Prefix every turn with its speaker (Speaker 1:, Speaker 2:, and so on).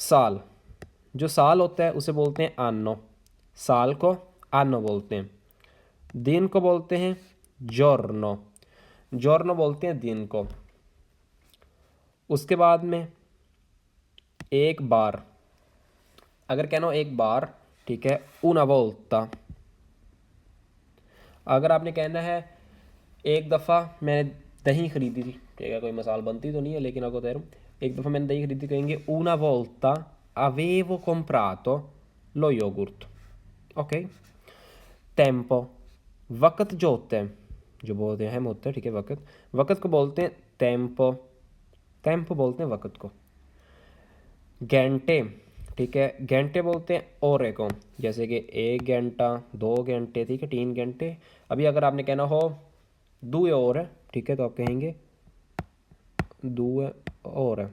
Speaker 1: साल, जो साल होता है उसे बोलते हैं anno, साल को anno बोलते हैं। दिन को बोलते हैं giorno, giorno बोलते हैं दिन को। उसके बाद में एक बार, अगर कहना हो एक बार, ठीक है, una volta। अगर आपने कहना है एक दफ़ा मैंने दही खरीदी थी, ठीक है, कोई मिसाल बनती तो नहीं है लेकिन आपको कह रहा हूँ, एक दफ़ा मैंने दही खरीदी, कहेंगे una volta avevo comprato lo yogurt। Okay. Tempo, वक़्त जो होता है, जो बहुत अहम होता है, ठीक है, वक़्त, वक़्त को बोलते हैं टेम्पो, टेम्पो बोलते हैं वक़्त को। घंटे, ठीक है, घंटे बोलते हैं ओरे को, जैसे कि 1 घंटा, 2 घंटे, ठीक है, 3 घंटे। अभी अगर आपने कहना हो 2 और है, ठीक है, तो आप कहेंगे 2 और है।